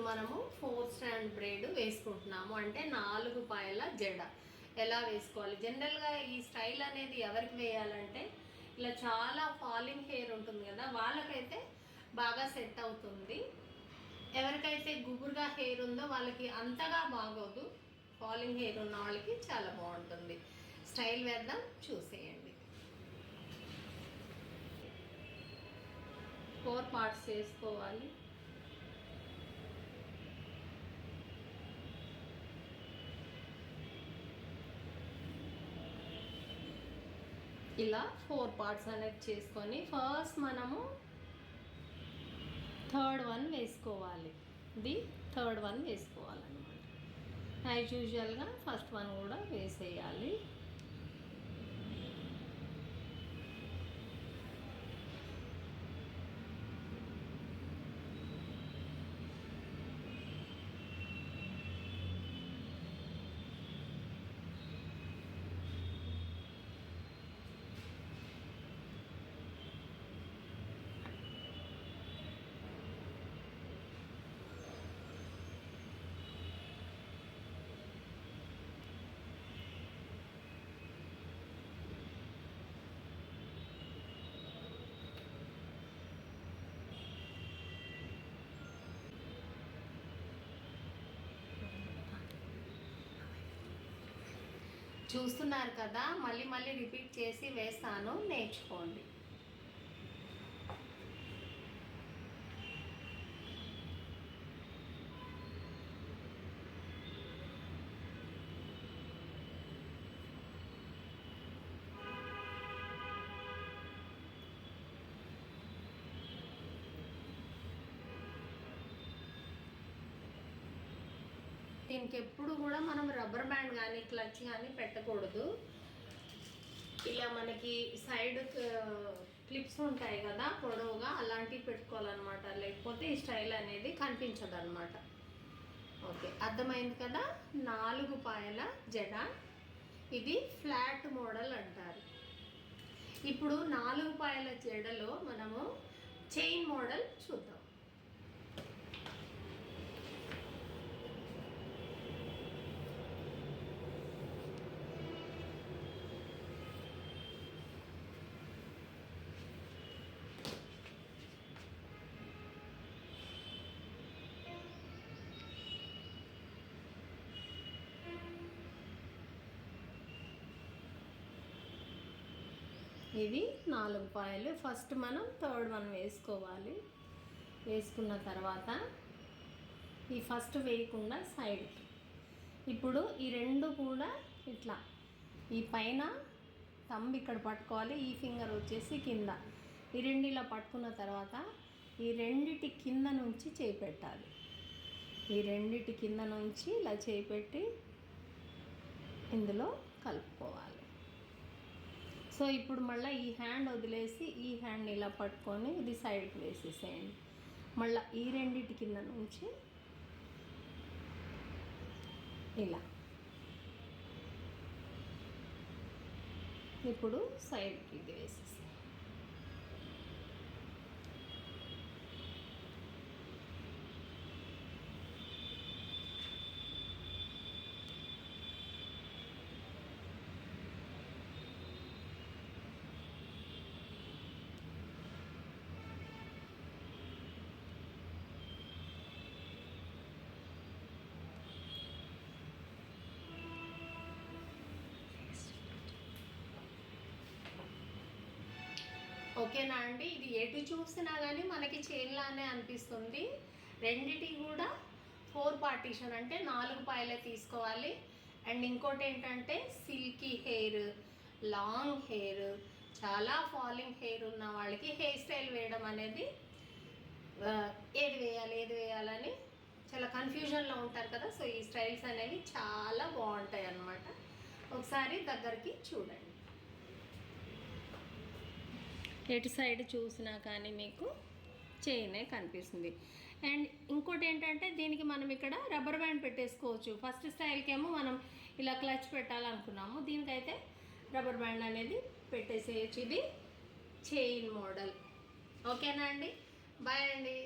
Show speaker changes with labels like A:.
A: మనము 4 స్ట్రాండ్ బ్రేడ్ వేసుకుంటున్నాము. అంటే 4 పాయల జడ ఎలా వేసుకోవాలి. జనరల్గా ఈ స్టైల్ అనేది ఎవరికి వేయాలంటే ఇలా చాలా ఫాలింగ్ హెయిర్ ఉంటుంది కదా, వాళ్ళకైతే బాగా సెట్ అవుతుంది. ఎవరికైతే గుబురుగా హెయిర్ ఉందో వాళ్ళకి అంతగా బాగోదు. ఫాలింగ్ హెయిర్ ఉన్న వాళ్ళకి చాలా బాగుంటుంది. స్టైల్ వేద్దాం, చూసేయండి. 4 పార్ట్స్ వేసుకోవాలి. ఇలా 4 పార్ట్స్ అనేది చేసుకొని ఫస్ట్ మనము థర్డ్ వన్ వేసుకోవాలి. ఇది థర్డ్ వన్ వేసుకోవాలన్నమాట. యాజ్ యూజువల్గా ఫస్ట్ వన్ కూడా వేసేయాలి. చూస్తున్నారు కదా, మళ్ళీ మళ్ళీ రిపీట్ చేసి వేస్తాను, నేర్చుకోండి. దీనికి ఎప్పుడు కూడా మనం రబ్బర్ బ్యాండ్ కానీ క్లచ్ కానీ పెట్టకూడదు. ఇలా మనకి సైడ్ క్లిప్స్ ఉంటాయి కదా పొడవుగా, అలాంటివి పెట్టుకోవాలన్నమాట. లేకపోతే ఈ స్టైల్ అనేది కనిపించదు అనమాట. ఓకే, అర్థమైంది కదా. 4 పాయల జడ, ఇది ఫ్లాట్ మోడల్ అంటారు. ఇప్పుడు 4 పాయల జడలో మనము చైన్ మోడల్ చూద్దాం. ఇది 4 పాయలు. ఫస్ట్ మనం థర్డ్ వన్ వేసుకోవాలి. వేసుకున్న తర్వాత ఈ ఫస్ట్ వేయకుండా సైడ్కి, ఇప్పుడు ఈ రెండు కూడా ఇట్లా ఈ పైన థంబ్ ఇక్కడ పట్టుకోవాలి, ఈ ఫింగర్ వచ్చేసి కింద. ఈ రెండు ఇలా పట్టుకున్న తర్వాత ఈ రెండిటి కింద నుంచి చేయి పెట్టాలి. ఈ రెండిటి కింద నుంచి ఇలా చేయి పెట్టి ఇందులో కలుపుకోవాలి. సో ఇప్పుడు మళ్ళీ ఈ హ్యాండ్ వదిలేసి ఈ హ్యాండ్ ఇలా పట్టుకొని ఇది సైడ్కి వేసేసేయండి. మళ్ళీ ఈ రెండిటి కింద నుంచి ఇలా ఇప్పుడు సైడ్కి ఇది వేసేసేయండి. ఓకేనా అండి. ఇది ఎటు చూసినా కానీ మనకి చైన్లానే అనిపిస్తుంది. రెండిటి కూడా 4 పార్టీషన్ అంటే 4 పాయలే తీసుకోవాలి. అండ్ ఇంకోటి ఏంటంటే సిల్కీ హెయిర్, లాంగ్ హెయిర్, చాలా ఫాలింగ్ హెయిర్ ఉన్న వాళ్ళకి హెయిర్ స్టైల్ వేయడం అనేది ఏది వేయాలని చాలా కన్ఫ్యూజన్లో ఉంటారు కదా. సో ఈ స్టైల్స్ అనేవి చాలా బాగుంటాయి అన్నమాట. ఒకసారి దగ్గరికి చూడండి. ఎటు సైడ్ చూసినా కానీ మీకు చైనే కనిపిస్తుంది. అండ్ ఇంకోటి ఏంటంటే దీనికి మనం ఇక్కడ రబ్బర్ బ్యాండ్ పెట్టేసుకోవచ్చు. ఫస్ట్ స్టైల్కి ఏమో మనం ఇలా క్లచ్ పెట్టాలనుకున్నాము, దీనికైతే రబ్బర్ బ్యాండ్ అనేది పెట్టేసేయచ్చు. ఇది చైన్ మోడల్. ఓకేనా అండి. బాయ్ అండి.